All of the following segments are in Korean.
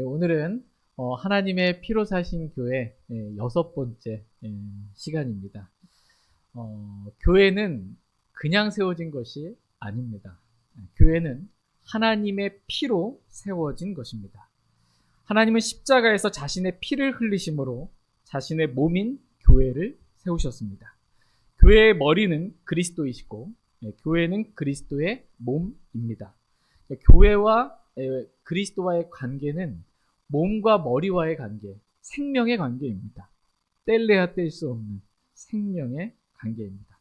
오늘은 하나님의 피로 사신 교회 6번째 시간입니다. 교회는 그냥 세워진 것이 아닙니다. 교회는 하나님의 피로 세워진 것입니다. 하나님은 십자가에서 자신의 피를 흘리심으로 자신의 몸인 교회를 세우셨습니다. 교회의 머리는 그리스도이시고 교회는 그리스도의 몸입니다. 교회와 그리스도와의 관계는 몸과 머리와의 관계, 생명의 관계입니다. 뗄래야 뗄 수 없는 생명의 관계입니다.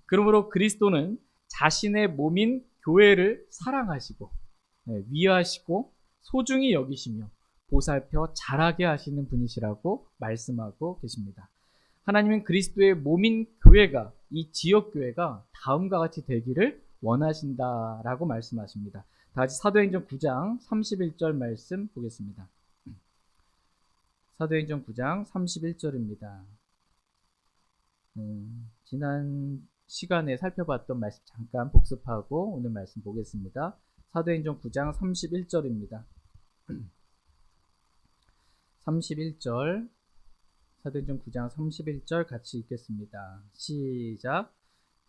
그러므로 그리스도는 자신의 몸인 교회를 사랑하시고 위하시고 소중히 여기시며 보살펴 자라게 하시는 분이시라고 말씀하고 계십니다. 하나님은 그리스도의 몸인 교회가, 이 지역교회가 다음과 같이 되기를 원하신다라고 말씀하십니다. 다시 사도행전 9장 31절 말씀 보겠습니다. 사도행전 9장 31절입니다. 지난 시간에 살펴봤던 말씀 잠깐 복습하고 오늘 말씀 보겠습니다. 사도행전 9장 31절입니다. 31절, 사도행전 9장 31절 같이 읽겠습니다. 시작.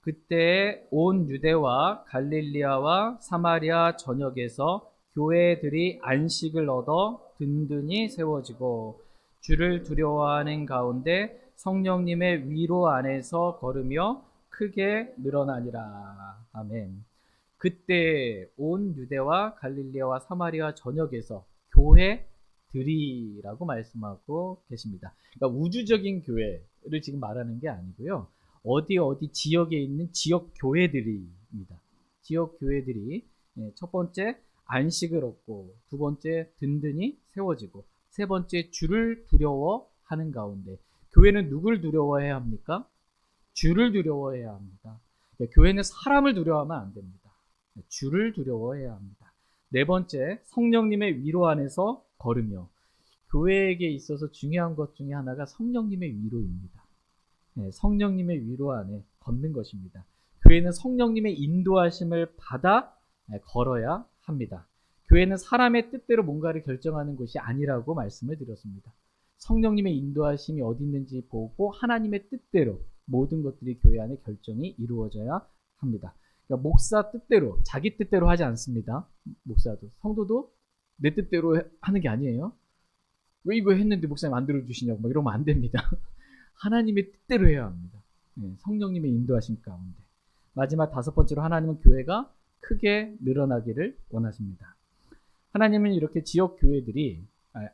그때 온 유대와 갈릴리아와 사마리아 전역에서 교회들이 안식을 얻어 든든히 세워지고 주를 두려워하는 가운데 성령님의 위로 안에서 걸으며 크게 늘어나니라. 아멘. 그때 온 유대와 갈릴리아와 사마리아 전역에서 교회들이라고 말씀하고 계십니다. 그러니까 우주적인 교회를 지금 말하는 게 아니고요. 어디 지역에 있는 지역 교회들입니다. 지역 교회들이 첫 번째 안식을 얻고, 두 번째 든든히 세워지고, 세 번째 주를 두려워하는 가운데. 교회는 누굴 두려워해야 합니까? 주를 두려워해야 합니다. 교회는 사람을 두려워하면 안 됩니다. 주를 두려워해야 합니다. 네 번째, 성령님의 위로 안에서 걸으며. 교회에게 있어서 중요한 것 중에 하나가 성령님의 위로입니다. 성령님의 위로 안에 걷는 것입니다. 교회는 성령님의 인도하심을 받아 걸어야 합니다. 교회는 사람의 뜻대로 뭔가를 결정하는 것이 아니라고 말씀을 드렸습니다. 성령님의 인도하심이 어디 있는지 보고 하나님의 뜻대로 모든 것들이 교회 안에 결정이 이루어져야 합니다. 그러니까 목사 뜻대로, 자기 뜻대로 하지 않습니다. 목사도, 성도도 내 뜻대로 하는 게 아니에요. 왜 이거 했는데 목사님 안 들어주시냐고 막 이러면 안 됩니다. 하나님의 뜻대로 해야 합니다. 성령님의 인도하심 가운데. 마지막 다섯 번째로 하나님은 교회가 크게 늘어나기를 원하십니다. 하나님은 이렇게 지역 교회들이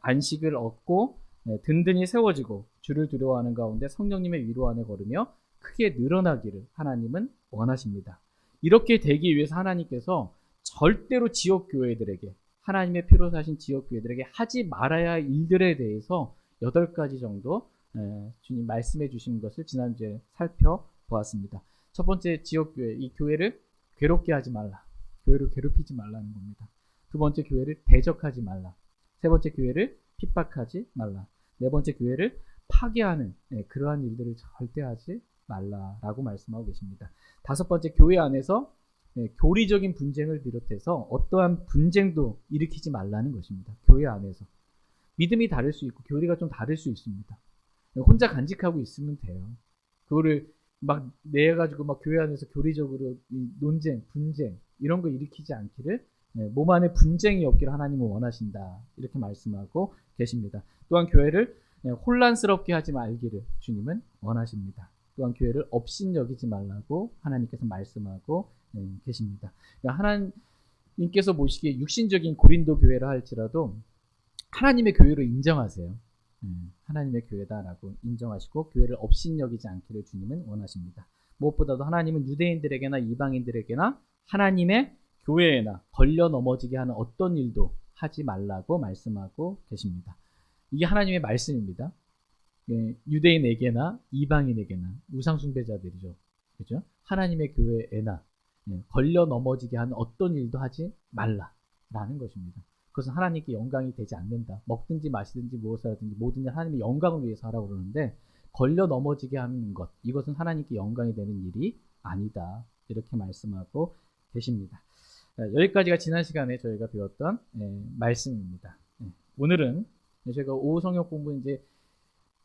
안식을 얻고 든든히 세워지고 주를 두려워하는 가운데 성령님의 위로 안에 걸으며 크게 늘어나기를 하나님은 원하십니다. 이렇게 되기 위해서 하나님께서 절대로 지역 교회들에게, 하나님의 피로 사신 지역 교회들에게 하지 말아야 할 일들에 대해서 8가지 정도 주님 말씀해 주신 것을 지난주에 살펴보았습니다. 첫 번째, 지역교회, 이 교회를 괴롭게 하지 말라. 교회를 괴롭히지 말라는 겁니다. 두 번째, 교회를 대적하지 말라. 세 번째, 교회를 핍박하지 말라. 네 번째, 교회를 파괴하는 그러한 일들을 절대 하지 말라라고 말씀하고 계십니다. 다섯 번째, 교회 안에서 교리적인 분쟁을 비롯해서 어떠한 분쟁도 일으키지 말라는 것입니다. 교회 안에서. 믿음이 다를 수 있고 교리가 좀 다를 수 있습니다. 혼자 간직하고 있으면 돼요. 그거를 막 내가지고 막 교회 안에서 교리적으로 논쟁, 분쟁 이런 거 일으키지 않기를, 몸 안에 분쟁이 없기를 하나님은 원하신다. 이렇게 말씀하고 계십니다. 또한 교회를 혼란스럽게 하지 말기를 주님은 원하십니다. 또한 교회를 업신여기지 말라고 하나님께서 말씀하고 계십니다. 그러니까 하나님께서 보시기에 육신적인 고린도 교회라 할지라도 하나님의 교회로 인정하세요. 하나님의 교회다라고 인정하시고 교회를 업신여기지 않기를 주님은 원하십니다. 무엇보다도 하나님은 유대인들에게나 이방인들에게나 하나님의 교회에나 걸려 넘어지게 하는 어떤 일도 하지 말라고 말씀하고 계십니다. 이게 하나님의 말씀입니다. 유대인에게나 이방인에게나 우상숭배자들이죠. 그죠? 하나님의 교회에나 걸려 넘어지게 하는 어떤 일도 하지 말라라는 것입니다. 그것은 하나님께 영광이 되지 않는다. 먹든지 마시든지 무엇을 하든지 모든 일 하나님의 영광을 위해서 하라고 그러는데, 걸려 넘어지게 하는 것, 이것은 하나님께 영광이 되는 일이 아니다. 이렇게 말씀하고 계십니다. 여기까지가 지난 시간에 저희가 배웠던 말씀입니다. 오늘은 제가 오후 성역 공부 이제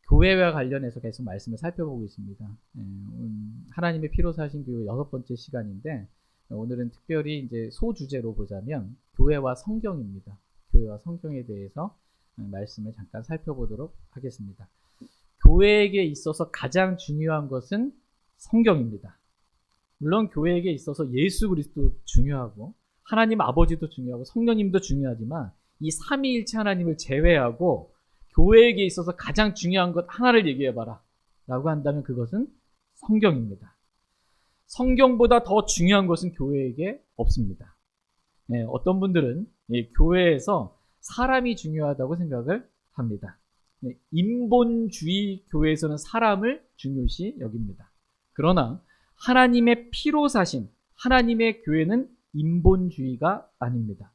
교회와 관련해서 계속 말씀을 살펴보고 있습니다. 하나님의 피로 사신 교회 6번째 시간인데 오늘은 특별히 이제 소주제로 보자면 교회와 성경입니다. 교회와 성경에 대해서 말씀을 잠깐 살펴보도록 하겠습니다. 교회에게 있어서 가장 중요한 것은 성경입니다. 물론 교회에게 있어서 예수 그리스도 중요하고 하나님 아버지도 중요하고 성령님도 중요하지만 이 삼위일체 하나님을 제외하고 교회에게 있어서 가장 중요한 것 하나를 얘기해봐라 라고 한다면 그것은 성경입니다. 성경보다 더 중요한 것은 교회에게 없습니다. 어떤 분들은 교회에서 사람이 중요하다고 생각을 합니다. 인본주의 교회에서는 사람을 중요시 여깁니다. 그러나 하나님의 피로 사신 하나님의 교회는 인본주의가 아닙니다.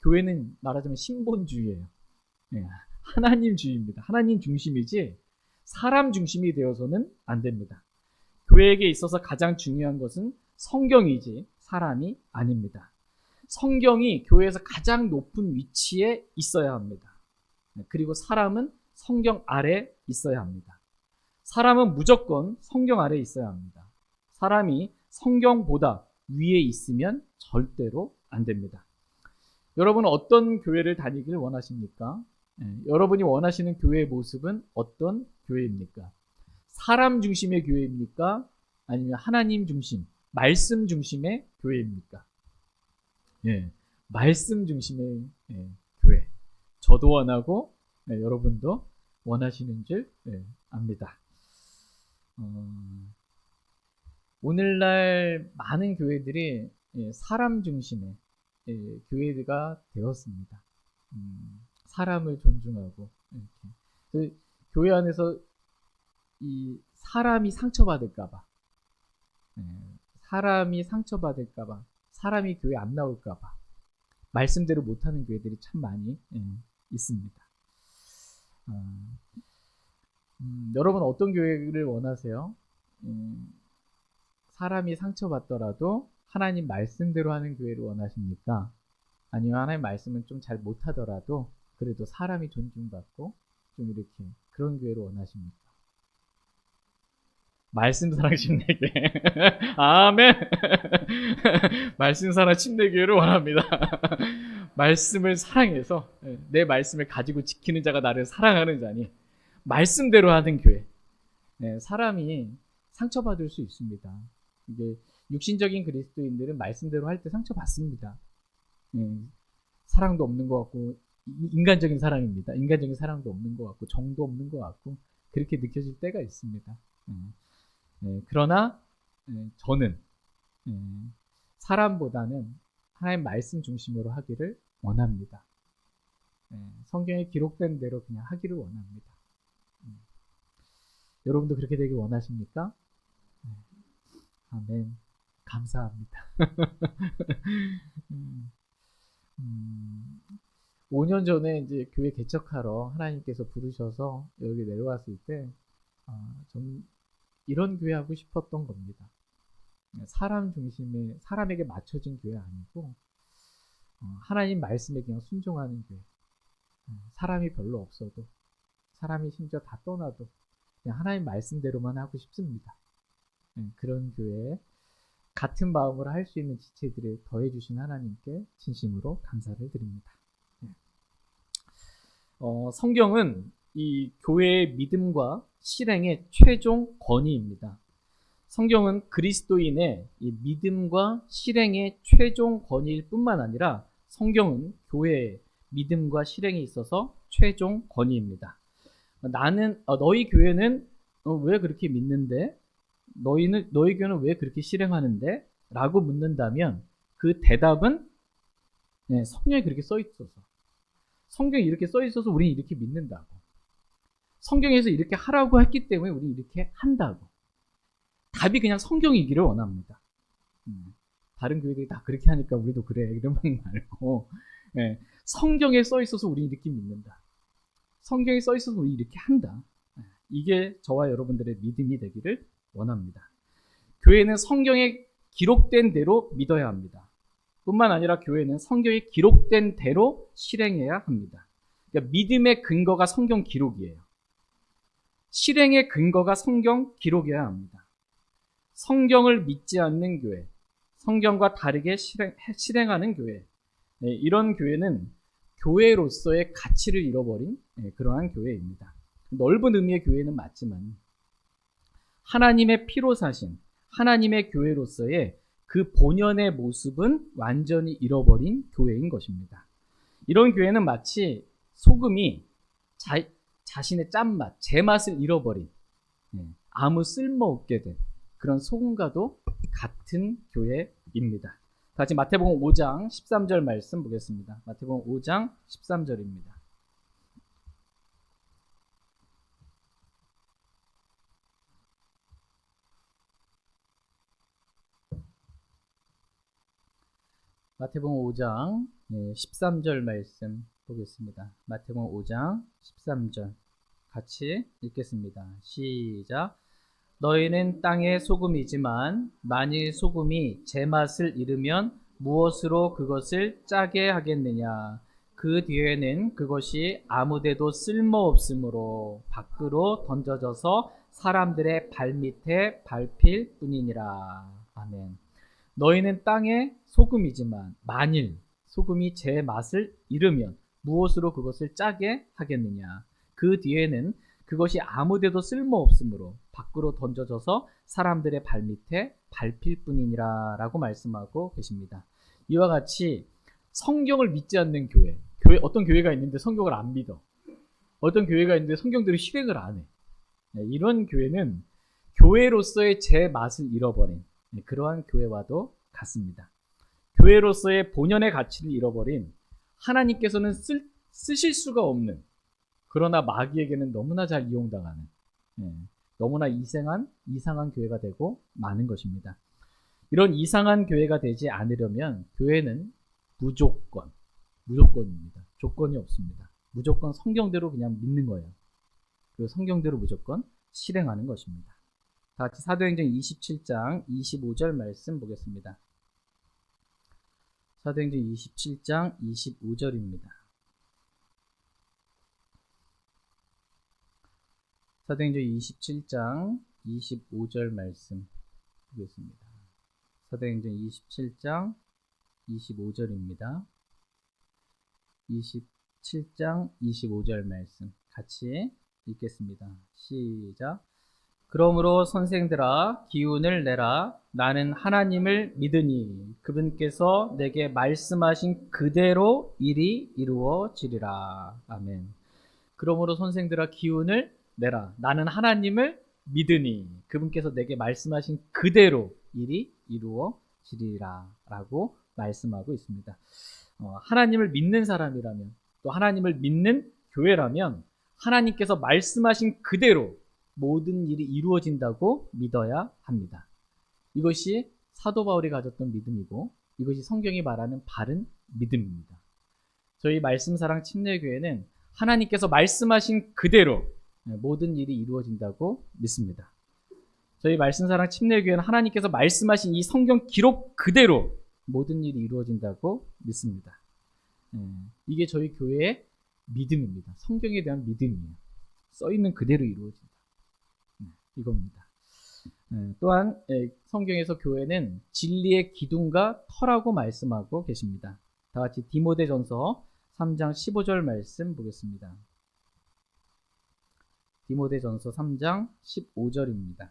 교회는 말하자면 신본주의예요. 하나님주의입니다. 하나님 중심이지 사람 중심이 되어서는 안 됩니다. 교회에게 있어서 가장 중요한 것은 성경이지 사람이 아닙니다. 성경이 교회에서 가장 높은 위치에 있어야 합니다. 그리고 사람은 성경 아래 있어야 합니다. 사람은 무조건 성경 아래 있어야 합니다. 사람이 성경보다 위에 있으면 절대로 안 됩니다. 여러분은 어떤 교회를 다니기를 원하십니까? 여러분이 원하시는 교회의 모습은 어떤 교회입니까? 사람 중심의 교회입니까? 아니면 하나님 중심, 말씀 중심의 교회입니까? 말씀 중심의 교회. 저도 원하고 여러분도 원하시는 줄 압니다. 오늘날 많은 교회들이 사람 중심의 교회가 되었습니다. 사람을 존중하고 이렇게. 교회 안에서 이 사람이 상처받을까봐, 사람이 상처받을까봐, 사람이 교회 안 나올까봐 말씀대로 못하는 교회들이 참 많이 있습니다. 여러분 어떤 교회를 원하세요? 사람이 상처받더라도 하나님 말씀대로 하는 교회를 원하십니까? 아니면 하나님 말씀은 좀 잘 못하더라도 그래도 사람이 존중받고 좀 이렇게 그런 교회를 원하십니까? 말씀 사랑 침례교회. 아멘. 말씀 사랑 침례교회를 원합니다. 말씀을 사랑해서 내 말씀을 가지고 지키는 자가 나를 사랑하는 자니 말씀대로 하는 교회. 사람이 상처받을 수 있습니다. 이게 육신적인 그리스도인들은 말씀대로 할 때 상처받습니다. 사랑도 없는 것 같고 인간적인 사랑입니다. 인간적인 사랑도 없는 것 같고 정도 없는 것 같고 그렇게 느껴질 때가 있습니다. 그러나 저는 사람보다는 하나님 말씀 중심으로 하기를 원합니다. 성경에 기록된 대로 그냥 하기를 원합니다. 여러분도 그렇게 되길 원하십니까? 아멘. 감사합니다. 5년 전에 이제 교회 개척하러 하나님께서 부르셔서 여기 내려왔을 때, 저는 이런 교회 하고 싶었던 겁니다. 사람 중심의, 사람에게 맞춰진 교회 아니고, 하나님 말씀에 그냥 순종하는 교회. 사람이 별로 없어도, 사람이 심지어 다 떠나도, 그냥 하나님 말씀대로만 하고 싶습니다. 그런 교회에 같은 마음으로 할 수 있는 지체들을 더해주신 하나님께 진심으로 감사를 드립니다. 성경은 이 교회의 믿음과 실행의 최종 권위입니다. 성경은 그리스도인의 이 믿음과 실행의 최종 권위일 뿐만 아니라 성경은 교회의 믿음과 실행에 있어서 최종 권위입니다. 너희 교회는 왜 그렇게 믿는데? 너희 교회는 왜 그렇게 실행하는데? 라고 묻는다면 그 대답은 성경에 그렇게 써 있어서, 성경에 이렇게 써 있어서 우리는 이렇게 믿는다고, 성경에서 이렇게 하라고 했기 때문에 우리는 이렇게 한다고. 답이 그냥 성경이기를 원합니다. 다른 교회들이 다 그렇게 하니까 우리도 그래 이런 말 말고, 성경에 써 있어서 우리는 이렇게 믿는다, 성경에 써 있어서 우리 이렇게 한다. 이게 저와 여러분들의 믿음이 되기를 원합니다. 교회는 성경에 기록된 대로 믿어야 합니다. 뿐만 아니라 교회는 성경에 기록된 대로 실행해야 합니다. 그러니까 믿음의 근거가 성경 기록이에요. 실행의 근거가 성경 기록이어야 합니다. 성경을 믿지 않는 교회, 성경과 다르게 실행하는 교회, 이런 교회는 교회로서의 가치를 잃어버린 그러한 교회입니다. 넓은 의미의 교회는 맞지만 하나님의 피로 사신 하나님의 교회로서의 그 본연의 모습은 완전히 잃어버린 교회인 것입니다. 이런 교회는 마치 소금이 자신의 짠맛, 제맛을 잃어버린 아무 쓸모없게 된 그런 소금과도 같은 교회입니다. 다시 마태복음 5장 13절 말씀 보겠습니다. 마태복음 5장 13절입니다. 마태복음 5장 13절 말씀 보겠습니다. 마태복음 5장 13절 같이 읽겠습니다. 시작. 너희는 땅의 소금이지만 만일 소금이 제맛을 잃으면 무엇으로 그것을 짜게 하겠느냐. 그 뒤에는 그것이 아무데도 쓸모없으므로 밖으로 던져져서 사람들의 발밑에 밟힐 뿐이니라. 아멘. 너희는 땅의 소금이지만 만일 소금이 제 맛을 잃으면 무엇으로 그것을 짜게 하겠느냐. 그 뒤에는 그것이 아무데도 쓸모없으므로 밖으로 던져져서 사람들의 발밑에 밟힐 뿐이니라 라고 말씀하고 계십니다. 이와 같이 성경을 믿지 않는 교회, 어떤 교회가 있는데 성경을 안 믿어. 어떤 교회가 있는데 성경대로 실행을 안 해. 이런 교회는 교회로서의 제 맛을 잃어버린 그러한 교회와도 같습니다. 교회로서의 본연의 가치를 잃어버린 하나님께서는 쓰실 수가 없는 그러나 마귀에게는 너무나 잘 이용당하는 너무나 이상한 교회가 되고 마는 것입니다. 이런 이상한 교회가 되지 않으려면 교회는 무조건입니다. 조건이 없습니다. 무조건 성경대로 그냥 믿는 거예요. 그리고 성경대로 무조건 실행하는 것입니다. 다 같이 사도행전 27장 25절 말씀 보겠습니다. 사도행전 27장 25절입니다. 사도행전 27장 25절 말씀 보겠습니다. 사도행전 27장 25절입니다. 27장 25절 말씀 같이 읽겠습니다. 시작. 그러므로 선생들아 기운을 내라. 나는 하나님을 믿으니 그분께서 내게 말씀하신 그대로 일이 이루어지리라. 아멘. 그러므로 선생들아 기운을 내라. 나는 하나님을 믿으니 그분께서 내게 말씀하신 그대로 일이 이루어지리라 라고 말씀하고 있습니다. 하나님을 믿는 사람이라면 또 하나님을 믿는 교회라면 하나님께서 말씀하신 그대로 모든 일이 이루어진다고 믿어야 합니다. 이것이 사도 바울이 가졌던 믿음이고 이것이 성경이 말하는 바른 믿음입니다. 저희 말씀사랑 침례교회는 하나님께서 말씀하신 그대로 모든 일이 이루어진다고 믿습니다. 저희 말씀사랑 침례교회는 하나님께서 말씀하신 이 성경 기록 그대로 모든 일이 이루어진다고 믿습니다. 이게 저희 교회의 믿음입니다. 성경에 대한 믿음이에요. 써있는 그대로 이루어진다. 이겁니다. 또한 성경에서 교회는 진리의 기둥과 터라고 말씀하고 계십니다. 다 같이 디모데전서 3장 15절 말씀 보겠습니다. 디모데전서 3장 15절입니다.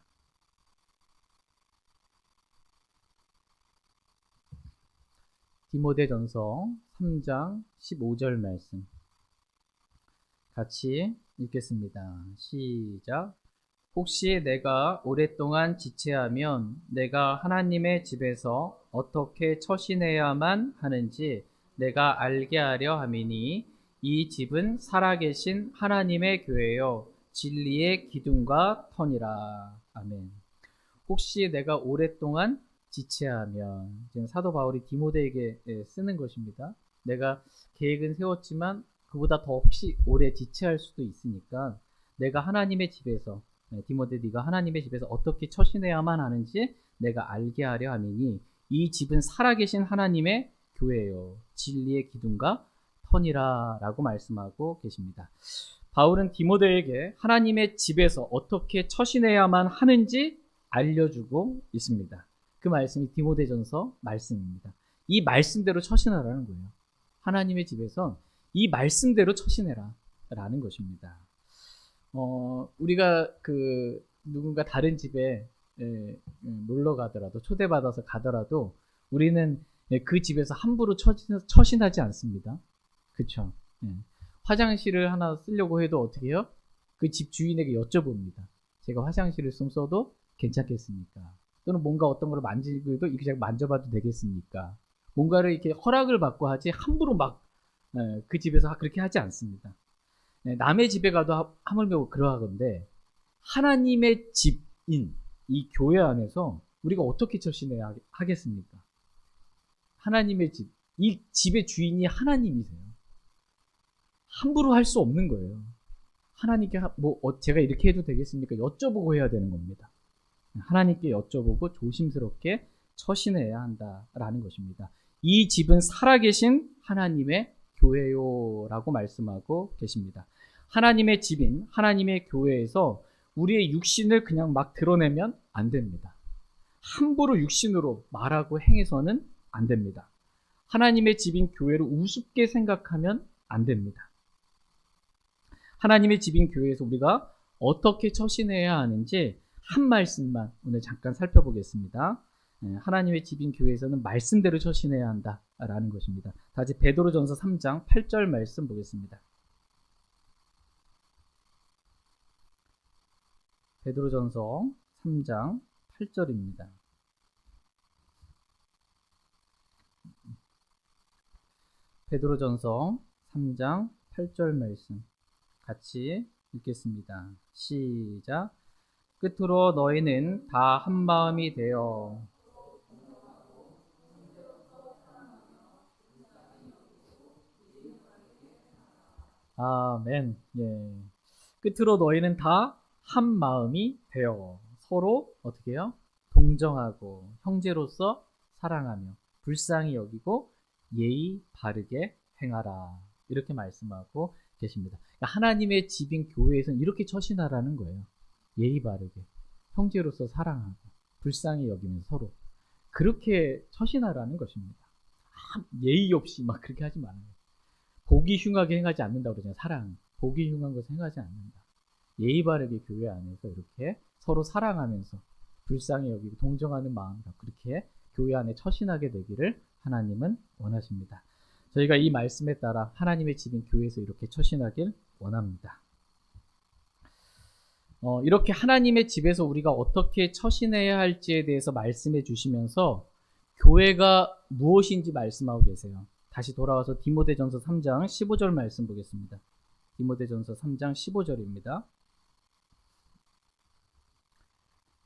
디모데전서 3장 15절 말씀 같이 읽겠습니다. 시작. 혹시 내가 오랫동안 지체하면 내가 하나님의 집에서 어떻게 처신해야만 하는지 내가 알게 하려 함이니 이 집은 살아계신 하나님의 교회요 진리의 기둥과 터니라. 아멘. 혹시 내가 오랫동안 지체하면, 지금 사도 바울이 디모데에게 쓰는 것입니다. 내가 계획은 세웠지만 그보다 더 혹시 오래 지체할 수도 있으니까 내가 하나님의 집에서, 디모데 네가 하나님의 집에서 어떻게 처신해야만 하는지 내가 알게 하려 함이니 이 집은 살아계신 하나님의 교회예요 진리의 기둥과 터니라 라고 말씀하고 계십니다. 바울은 디모데에게 하나님의 집에서 어떻게 처신해야만 하는지 알려주고 있습니다. 그 말씀이 디모데전서 말씀입니다. 이 말씀대로 처신하라는 거예요. 하나님의 집에서 이 말씀대로 처신해라 라는 것입니다. 우리가 누군가 다른 집에 놀러 가더라도, 초대받아서 가더라도 우리는 그 집에서 함부로 처신하지 않습니다. 그쵸? 화장실을 하나 쓰려고 해도 어떻게 해요? 그 집 주인에게 여쭤봅니다. 제가 화장실을 좀 써도 괜찮겠습니까? 또는 뭔가 어떤 걸 만지고도 이렇게 만져봐도 되겠습니까? 뭔가를 이렇게 허락을 받고 하지 함부로 막 그 집에서 그렇게 하지 않습니다. 남의 집에 가도 하물며 그러하건데 하나님의 집인 이 교회 안에서 우리가 어떻게 처신해야 하겠습니까? 하나님의 집, 이 집의 주인이 하나님이세요. 함부로 할 수 없는 거예요. 하나님께 제가 이렇게 해도 되겠습니까? 여쭤보고 해야 되는 겁니다. 하나님께 여쭤보고 조심스럽게 처신해야 한다라는 것입니다. 이 집은 살아계신 하나님의 교회요라고 말씀하고 계십니다. 하나님의 집인 하나님의 교회에서 우리의 육신을 그냥 막 드러내면 안 됩니다. 함부로 육신으로 말하고 행해서는 안 됩니다. 하나님의 집인 교회를 우습게 생각하면 안 됩니다. 하나님의 집인 교회에서 우리가 어떻게 처신해야 하는지 한 말씀만 오늘 잠깐 살펴보겠습니다. 하나님의 집인 교회에서는 말씀대로 처신해야 한다라는 것입니다. 다시 베드로전서 3장 8절 말씀 보겠습니다. 베드로전서 3장 8절입니다. 베드로전서 3장 8절 말씀 같이 읽겠습니다. 시작. 끝으로 너희는 다 한 마음이 되어 아멘. 예. 끝으로 너희는 다 한 마음이 되어 서로 어떻게 해요? 동정하고 형제로서 사랑하며 불쌍히 여기고 예의 바르게 행하라. 이렇게 말씀하고 계십니다. 그러니까 하나님의 집인 교회에서는 이렇게 처신하라는 거예요. 예의 바르게 형제로서 사랑하고 불쌍히 여기는 서로 그렇게 처신하라는 것입니다. 예의 없이 막 그렇게 하지 말아요. 보기 흉하게 행하지 않는다고 그러잖아요. 사랑. 보기 흉한 것을 행하지 않는다. 예의 바르게 교회 안에서 이렇게 서로 사랑하면서 불쌍히 여기고 동정하는 마음으로 그렇게 교회 안에 처신하게 되기를 하나님은 원하십니다. 저희가 이 말씀에 따라 하나님의 집인 교회에서 이렇게 처신하길 원합니다. 이렇게 하나님의 집에서 우리가 어떻게 처신해야 할지에 대해서 말씀해 주시면서 교회가 무엇인지 말씀하고 계세요. 다시 돌아와서 디모데전서 3장 15절 말씀 보겠습니다. 디모데전서 3장 15절입니다.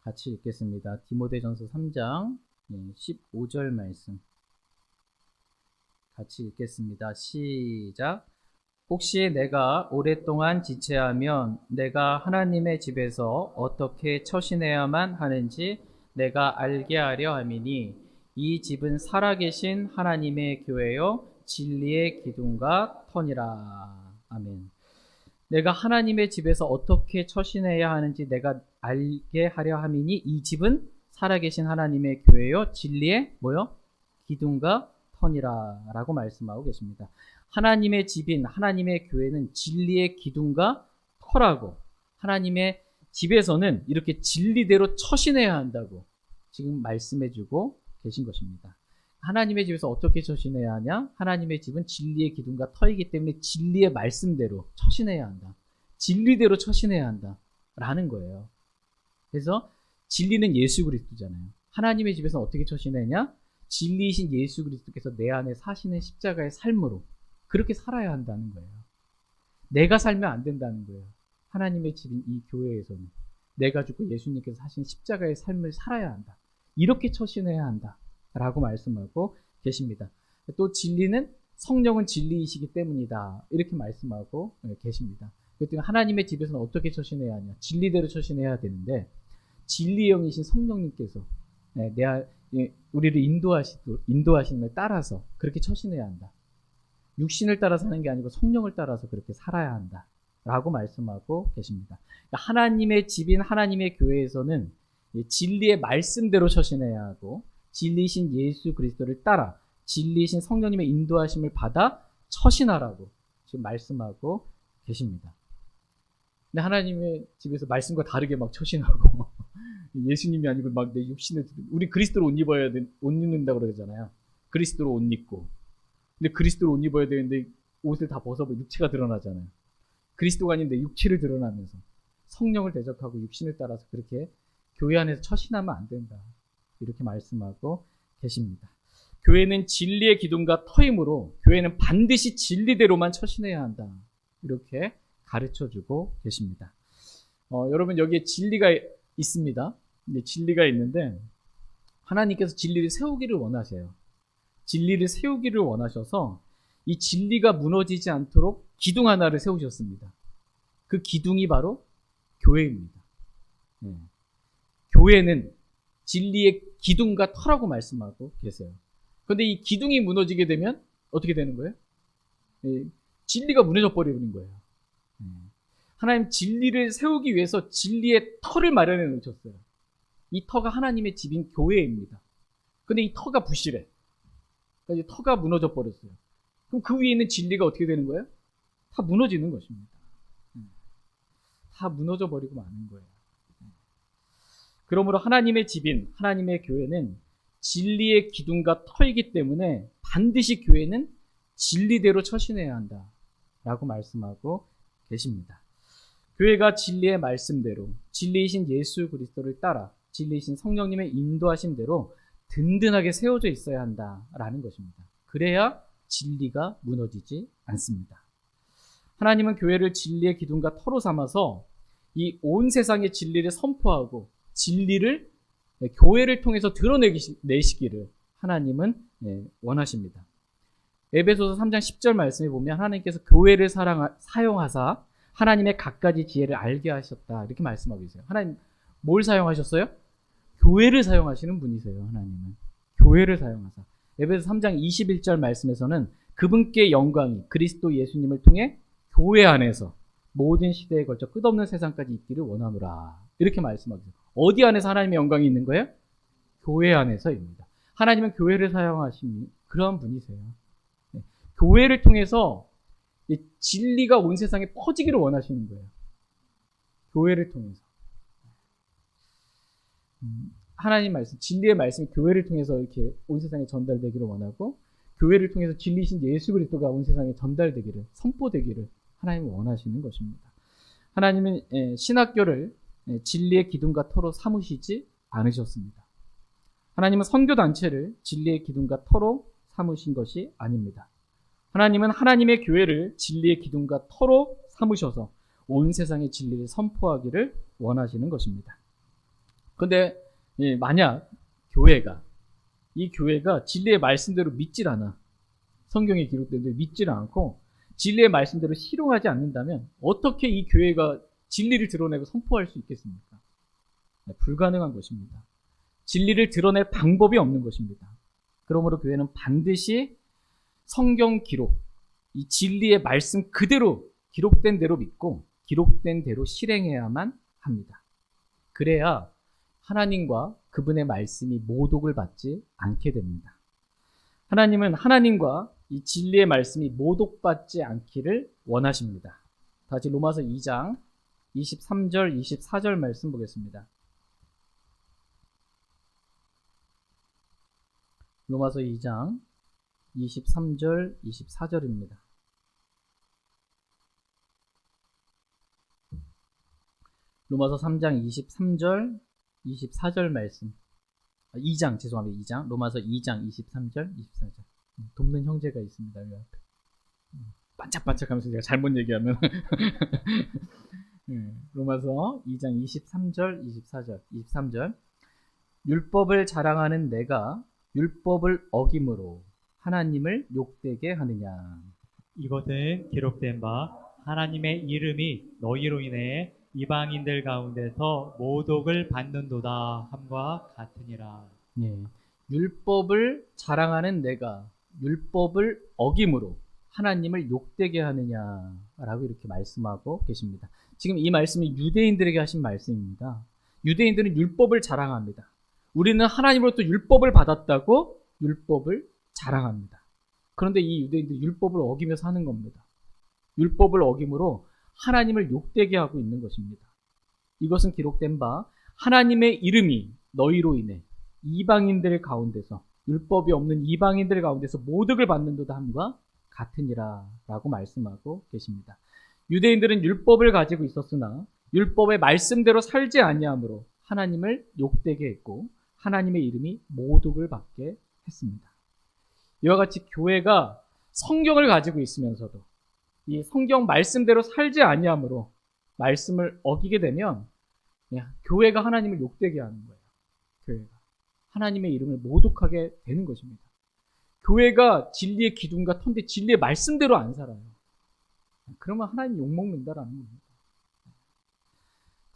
같이 읽겠습니다. 디모데전서 3장 15절 말씀 같이 읽겠습니다. 시작. 혹시 내가 오랫동안 지체하면 내가 하나님의 집에서 어떻게 처신해야만 하는지 내가 알게 하려 함이니 이 집은 살아계신 하나님의 교회요 진리의 기둥과 터니라. 아멘. 내가 하나님의 집에서 어떻게 처신해야 하는지 내가 알게 하려 함이니 이 집은 살아계신 하나님의 교회요 진리의 뭐요? 기둥과 터니라 라고 말씀하고 계십니다. 하나님의 집인 하나님의 교회는 진리의 기둥과 터라고 하나님의 집에서는 이렇게 진리대로 처신해야 한다고 지금 말씀해주고 계신 것입니다. 하나님의 집에서 어떻게 처신해야 하냐? 하나님의 집은 진리의 기둥과 터이기 때문에 진리의 말씀대로 처신해야 한다. 진리대로 처신해야 한다. 라는 거예요. 그래서 진리는 예수 그리스도잖아요. 하나님의 집에서 어떻게 처신하냐? 진리이신 예수 그리스도께서 내 안에 사시는 십자가의 삶으로 그렇게 살아야 한다는 거예요. 내가 살면 안 된다는 거예요. 하나님의 집인 이 교회에서는 내가 죽고 예수님께서 사신 십자가의 삶을 살아야 한다. 이렇게 처신해야 한다. 라고 말씀하고 계십니다. 또 진리는 성령은 진리이시기 때문이다. 이렇게 말씀하고 계십니다. 그렇기 때문에 하나님의 집에서는 어떻게 처신해야 하냐? 진리대로 처신해야 되는데 진리의 영이신 성령님께서 우리를 인도하심을 따라서 그렇게 처신해야 한다. 육신을 따라 사는 게 아니고 성령을 따라서 그렇게 살아야 한다라고 말씀하고 계십니다. 그러니까 하나님의 집인 하나님의 교회에서는 진리의 말씀대로 처신해야 하고 진리신 예수 그리스도를 따라 진리신 성령님의 인도하심을 받아 처신하라고 지금 말씀하고 계십니다. 근데 하나님의 집에서 말씀과 다르게 막 처신하고 예수님이 아니고 막 내 육신을 우리 그리스도로 옷 입어야 돼, 옷 입는다고 그러잖아요. 그리스도로 옷 입고. 근데 그리스도로 옷 입어야 되는데 옷을 다 벗어버리고 육체가 드러나잖아요. 그리스도가 아닌데 육체를 드러나면서 성령을 대적하고 육신을 따라서 그렇게 교회 안에서 처신하면 안 된다. 이렇게 말씀하고 계십니다. 교회는 진리의 기둥과 터이므로 교회는 반드시 진리대로만 처신해야 한다. 이렇게 가르쳐주고 계십니다. 여러분 여기에 진리가 있습니다. 근데 진리가 있는데 하나님께서 진리를 세우기를 원하세요. 진리를 세우기를 원하셔서 이 진리가 무너지지 않도록 기둥 하나를 세우셨습니다. 그 기둥이 바로 교회입니다. 교회는 진리의 기둥과 터라고 말씀하고 계세요. 그런데 이 기둥이 무너지게 되면 어떻게 되는 거예요? 진리가 무너져 버리는 거예요. 하나님 진리를 세우기 위해서 진리의 터를 마련해 놓으셨어요. 이 터가 하나님의 집인 교회입니다. 근데 이 터가 부실해. 그러니까 터가 무너져 버렸어요. 그럼 그 위에 있는 진리가 어떻게 되는 거예요? 다 무너지는 것입니다. 다 무너져 버리고 마는 거예요. 그러므로 하나님의 집인 하나님의 교회는 진리의 기둥과 터이기 때문에 반드시 교회는 진리대로 처신해야 한다라고 말씀하고 계십니다. 교회가 진리의 말씀대로 진리이신 예수 그리스도를 따라 진리이신 성령님의 인도하심대로 든든하게 세워져 있어야 한다라는 것입니다. 그래야 진리가 무너지지 않습니다. 하나님은 교회를 진리의 기둥과 터로 삼아서 이 온 세상의 진리를 선포하고 진리를 교회를 통해서 드러내시기를 하나님은 원하십니다. 에베소서 3장 10절 말씀에 보면 하나님께서 교회를 사용하사 하나님의 갖가지 지혜를 알게 하셨다 이렇게 말씀하고 있어요. 하나님 뭘 사용하셨어요? 교회를 사용하시는 분이세요. 하나님은 교회를 사용하사. 에베소 3장 21절 말씀에서는 그분께 영광이 그리스도 예수님을 통해 교회 안에서 모든 시대에 걸쳐 끝없는 세상까지 있기를 원하노라 이렇게 말씀하고 있어요. 어디 안에서 하나님의 영광이 있는 거예요? 교회 안에서입니다. 하나님은 교회를 사용하시는 그런 분이세요. 교회를 통해서 진리가 온 세상에 퍼지기를 원하시는 거예요. 교회를 통해서. 하나님 말씀, 진리의 말씀이 교회를 통해서 이렇게 온 세상에 전달되기를 원하고 교회를 통해서 진리신 예수 그리스도가 온 세상에 전달되기를, 선포되기를 하나님은 원하시는 것입니다. 하나님은 신학교를 진리의 기둥과 터로 삼으시지 않으셨습니다. 하나님은 선교단체를 진리의 기둥과 터로 삼으신 것이 아닙니다. 하나님은 하나님의 교회를 진리의 기둥과 터로 삼으셔서 온 세상의 진리를 선포하기를 원하시는 것입니다. 그런데 만약 이 교회가 진리의 말씀대로 믿질 않아, 성경에 기록된 대로 믿질 않고 진리의 말씀대로 실용하지 않는다면 어떻게 이 교회가 진리를 드러내고 선포할 수 있겠습니까? 불가능한 것입니다. 진리를 드러낼 방법이 없는 것입니다. 그러므로 교회는 반드시 성경 기록, 이 진리의 말씀 그대로 기록된 대로 믿고 기록된 대로 실행해야만 합니다. 그래야 하나님과 그분의 말씀이 모독을 받지 않게 됩니다. 하나님은 하나님과 이 진리의 말씀이 모독받지 않기를 원하십니다. 다시 로마서 2장 23절, 24절 말씀 보겠습니다. 로마서 2장 23절, 24절입니다. 로마서 3장 23절, 24절 말씀. 2장, 죄송합니다. 2장. 로마서 2장 23절, 24절. 돕는 형제가 있습니다. 여기 앞에. 반짝반짝 하면서 제가 잘못 얘기하면. 로마서 2장 23절, 24절, 23절. 율법을 자랑하는 내가 율법을 어김으로 하나님을 욕되게 하느냐. 이것은 기록된 바 하나님의 이름이 너희로 인해 이방인들 가운데서 모독을 받는도다 함과 같으니라. 율법을 자랑하는 내가 율법을 어김으로 하나님을 욕되게 하느냐라고 이렇게 말씀하고 계십니다. 지금 이 말씀이 유대인들에게 하신 말씀입니다. 유대인들은 율법을 자랑합니다. 우리는 하나님으로부터 율법을 받았다고 율법을 자랑합니다. 그런데 이 유대인들이 율법을 어기며 사는 겁니다. 율법을 어김으로 하나님을 욕되게 하고 있는 것입니다. 이것은 기록된 바 하나님의 이름이 너희로 인해 이방인들 가운데서, 율법이 없는 이방인들 가운데서 모독을 받는도다 함과 같으니라 라고 말씀하고 계십니다. 유대인들은 율법을 가지고 있었으나 율법의 말씀대로 살지 아니함으로 하나님을 욕되게 했고 하나님의 이름이 모독을 받게 했습니다. 이와 같이 교회가 성경을 가지고 있으면서도 이 성경 말씀대로 살지 아니함으로 말씀을 어기게 되면 그냥 교회가 하나님을 욕되게 하는 거예요. 교회가 하나님의 이름을 모독하게 되는 것입니다. 교회가 진리의 기둥과 터인데 진리의 말씀대로 안 살아요. 그러면 하나님 욕먹는다라는 겁니다.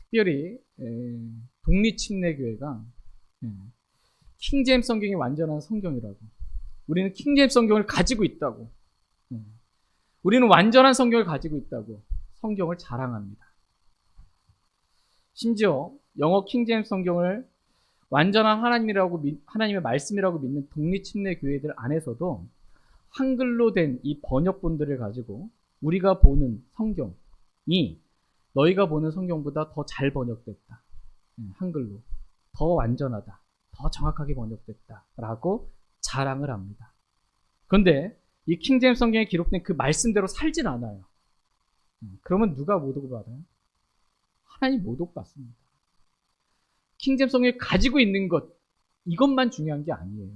특별히 독립침례교회가 킹제임스 성경이 완전한 성경이라고, 우리는 킹제임스 성경을 가지고 있다고, 우리는 완전한 성경을 가지고 있다고 성경을 자랑합니다. 심지어 영어 킹제임스 성경을 완전한 하나님의 말씀이라고 믿는 독립침례 교회들 안에서도 한글로 된 이 번역본들을 가지고 우리가 보는 성경이 너희가 보는 성경보다 더 잘 번역됐다. 한글로. 더 완전하다. 더 정확하게 번역됐다라고 자랑을 합니다. 그런데 이 킹제임스 성경에 기록된 그 말씀대로 살진 않아요. 그러면 누가 모독을 받아요? 하나님 모독받습니다. 킹제임스 성경을 가지고 있는 것, 이것만 중요한 게 아니에요.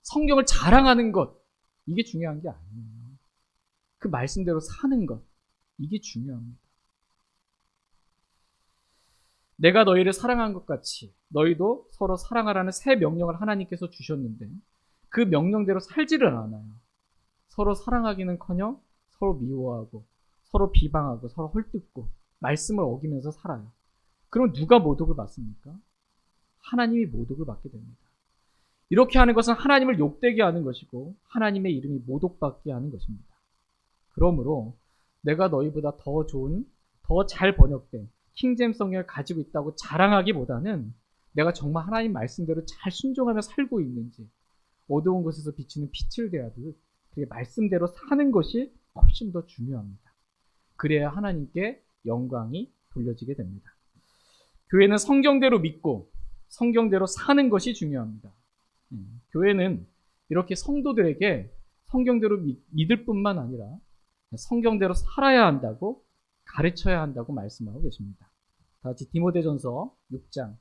성경을 자랑하는 것, 이게 중요한 게 아니에요. 그 말씀대로 사는 것, 이게 중요합니다. 내가 너희를 사랑한 것 같이 너희도 서로 사랑하라는 새 명령을 하나님께서 주셨는데 그 명령대로 살지를 않아요. 서로 사랑하기는커녕 서로 미워하고 서로 비방하고 서로 헐뜯고 말씀을 어기면서 살아요. 그럼 누가 모독을 받습니까? 하나님이 모독을 받게 됩니다. 이렇게 하는 것은 하나님을 욕되게 하는 것이고 하나님의 이름이 모독받게 하는 것입니다. 그러므로 내가 너희보다 더 좋은, 더 잘 번역된 킹제임스 성경을 가지고 있다고 자랑하기보다는 내가 정말 하나님 말씀대로 잘 순종하며 살고 있는지, 어두운 곳에서 비치는 빛을 대하듯 그 말씀대로 사는 것이 훨씬 더 중요합니다. 그래야 하나님께 영광이 돌려지게 됩니다. 교회는 성경대로 믿고 성경대로 사는 것이 중요합니다. 교회는 이렇게 성도들에게 성경대로 믿을 뿐만 아니라 성경대로 살아야 한다고, 가르쳐야 한다고 말씀하고 계십니다. 다 같이 디모데전서 6장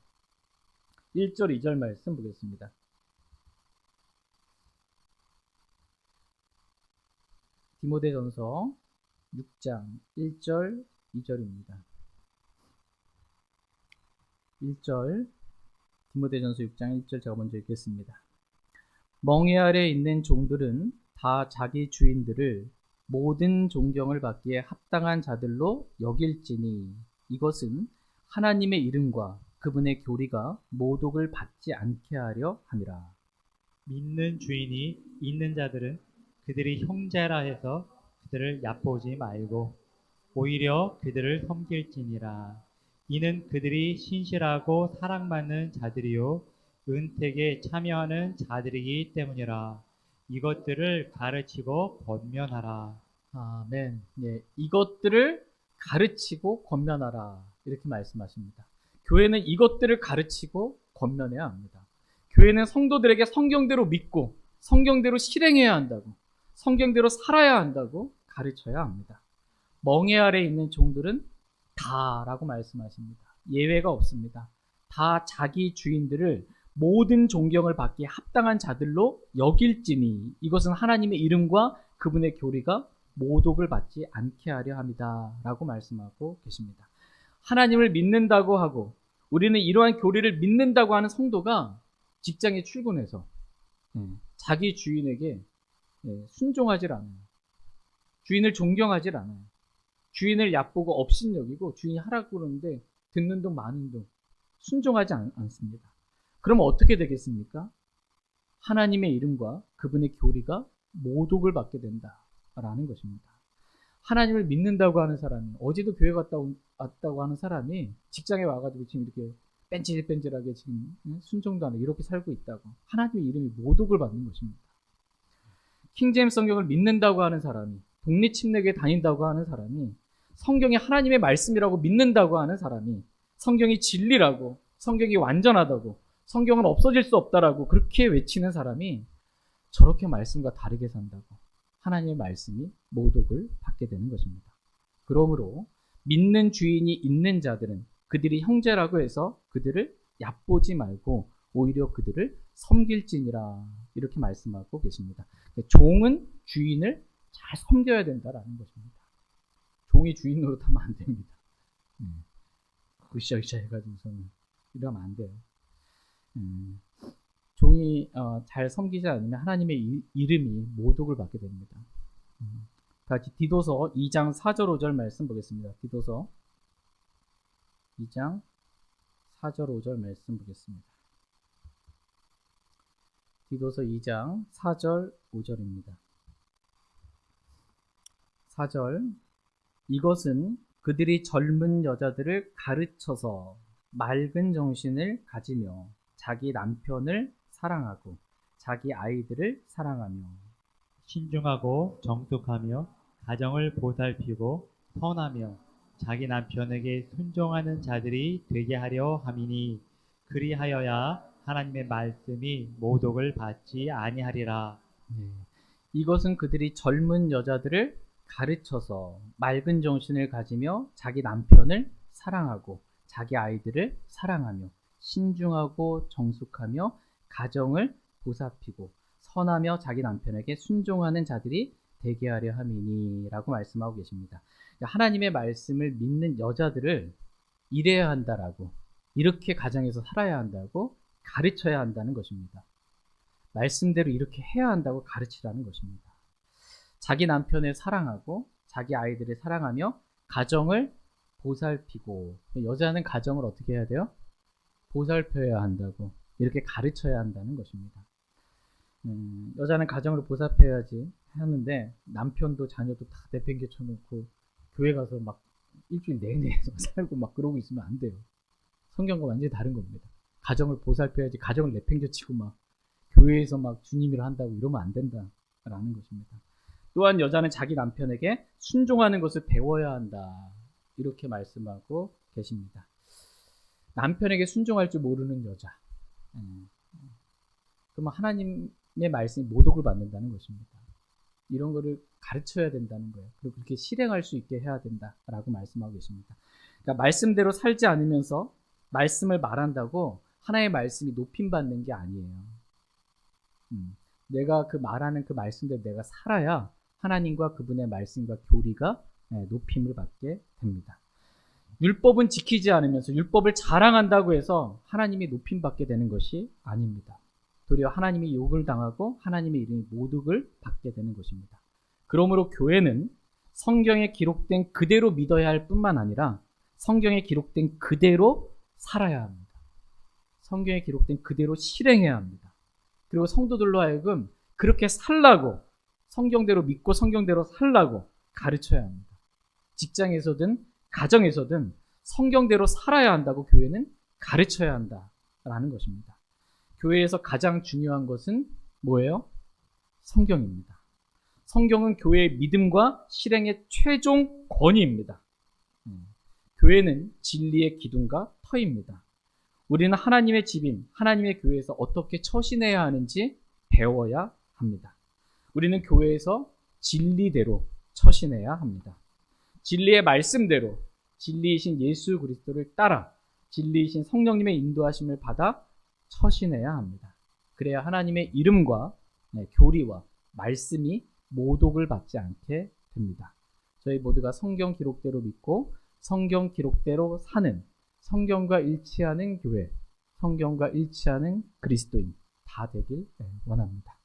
1절 2절 말씀 보겠습니다. 디모데전서 6장 1절 2절입니다. 1절, 디모데전서 6장 1절 제가 먼저 읽겠습니다. 멍에 아래 있는 종들은 다 자기 주인들을 모든 존경을 받기에 합당한 자들로 여길지니 이것은 하나님의 이름과 그분의 교리가 모독을 받지 않게 하려 함이라. 믿는 주인이 있는 자들은 그들이 형제라 해서 그들을 얕보지 말고 오히려 그들을 섬길지니라. 이는 그들이 신실하고 사랑받는 자들이요 은택에 참여하는 자들이기 때문이라. 이것들을 가르치고 권면하라. 아멘. 예, 이것들을 가르치고 권면하라. 이렇게 말씀하십니다. 교회는 이것들을 가르치고 권면해야 합니다. 교회는 성도들에게 성경대로 믿고 성경대로 실행해야 한다고, 성경대로 살아야 한다고 가르쳐야 합니다. 멍에 아래 있는 종들은 다라고 말씀하십니다. 예외가 없습니다. 다 자기 주인들을 모든 존경을 받기에 합당한 자들로 여길지니 이것은 하나님의 이름과 그분의 교리가 모독을 받지 않게 하려 합니다. 라고 말씀하고 계십니다. 하나님을 믿는다고 하고 우리는 이러한 교리를 믿는다고 하는 성도가 직장에 출근해서 자기 주인에게 순종하질 않아요. 주인을 존경하질 않아요. 주인을 얕보고 업신여기고 주인이 하라고 그러는데 듣는 둥 마는 둥 순종하지 않습니다. 그럼 어떻게 되겠습니까? 하나님의 이름과 그분의 교리가 모독을 받게 된다. 라는 것입니다. 하나님을 믿는다고 하는 사람이, 어제도 교회 왔다고 하는 사람이 직장에 와가지고 지금 이렇게 뺀질뺀질하게 지금 순종도 안 하고 이렇게 살고 있다고, 하나님의 이름이 모독을 받는 것입니다. 킹제임스 성경을 믿는다고 하는 사람이, 독립침례교에 다닌다고 하는 사람이, 성경이 하나님의 말씀이라고 믿는다고 하는 사람이, 성경이 진리라고, 성경이 완전하다고, 성경은 없어질 수 없다라고 그렇게 외치는 사람이 저렇게 말씀과 다르게 산다고 하나님의 말씀이 모독을 받게 되는 것입니다. 그러므로 믿는 주인이 있는 자들은 그들이 형제라고 해서 그들을 얕보지 말고 오히려 그들을 섬길지니라, 이렇게 말씀하고 계십니다. 종은 주인을 잘 섬겨야 된다라는 것입니다. 종이 주인 노릇하면 안 됩니다. 으쌰으쌰 해가지고서는 이러면 안 돼요. 종이 잘 섬기지 않으면 하나님의 이름이 모독을 받게 됩니다. 같이 디도서 2장 4절 5절 말씀 보겠습니다. 디도서 2장 4절 5절 말씀 보겠습니다. 디도서 2장 4절 5절입니다. 4절, 이것은 그들이 젊은 여자들을 가르쳐서 맑은 정신을 가지며 자기 남편을 사랑하고 자기 아이들을 사랑하며 신중하고 정숙하며 가정을 보살피고 선하며 자기 남편에게 순종하는 자들이 되게 하려 함이니 그리하여야 하나님의 말씀이 모독을 받지 아니하리라. 이것은 그들이 젊은 여자들을 가르쳐서 맑은 정신을 가지며 자기 남편을 사랑하고 자기 아이들을 사랑하며 신중하고 정숙하며 가정을 보살피고 선하며 자기 남편에게 순종하는 자들이 되게 하려 함이니 라고 말씀하고 계십니다. 하나님의 말씀을 믿는 여자들을 이래야 한다라고, 이렇게 가정에서 살아야 한다고 가르쳐야 한다는 것입니다. 말씀대로 이렇게 해야 한다고 가르치라는 것입니다. 자기 남편을 사랑하고 자기 아이들을 사랑하며 가정을 보살피고, 여자는 가정을 어떻게 해야 돼요? 보살펴야 한다고, 이렇게 가르쳐야 한다는 것입니다. 여자는 가정을 보살펴야지 하는데 남편도 자녀도 다 내팽개 쳐놓고 교회 가서 막 일주일 내내 살고 막 그러고 있으면 안 돼요. 성경과 완전히 다른 겁니다. 가정을 보살펴야지 가정을 내팽개 치고 막 교회에서 막 주님이라 한다고 이러면 안 된다라는 것입니다. 또한 여자는 자기 남편에게 순종하는 것을 배워야 한다, 이렇게 말씀하고 계십니다. 남편에게 순종할 줄 모르는 여자, 그러면 하나님의 말씀이 모독을 받는다는 것입니다. 이런 거를 가르쳐야 된다는 거예요. 그리고 그렇게 실행할 수 있게 해야 된다라고 말씀하고 계십니다. 그러니까 말씀대로 살지 않으면서 말씀을 말한다고 하나님의 말씀이 높임받는 게 아니에요. 내가 그 말하는 그 말씀대로 내가 살아야 하나님과 그분의 말씀과 교리가 높임을 받게 됩니다. 율법은 지키지 않으면서 율법을 자랑한다고 해서 하나님이 높임받게 되는 것이 아닙니다. 도리어 하나님이 욕을 당하고 하나님의 이름이 모독을 받게 되는 것입니다. 그러므로 교회는 성경에 기록된 그대로 믿어야 할 뿐만 아니라 성경에 기록된 그대로 살아야 합니다. 성경에 기록된 그대로 실행해야 합니다. 그리고 성도들로 하여금 그렇게 살라고, 성경대로 믿고 성경대로 살라고 가르쳐야 합니다. 직장에서든 가정에서든 성경대로 살아야 한다고 교회는 가르쳐야 한다라는 것입니다. 교회에서 가장 중요한 것은 뭐예요? 성경입니다. 성경은 교회의 믿음과 실행의 최종 권위입니다. 교회는 진리의 기둥과 터입니다. 우리는 하나님의 집인 하나님의 교회에서 어떻게 처신해야 하는지 배워야 합니다. 우리는 교회에서 진리대로 처신해야 합니다. 진리의 말씀대로, 진리이신 예수 그리스도를 따라 진리이신 성령님의 인도하심을 받아 처신해야 합니다. 그래야 하나님의 이름과 교리와 말씀이 모독을 받지 않게 됩니다. 저희 모두가 성경 기록대로 믿고 성경 기록대로 사는, 성경과 일치하는 교회, 성경과 일치하는 그리스도인 다 되길 원합니다.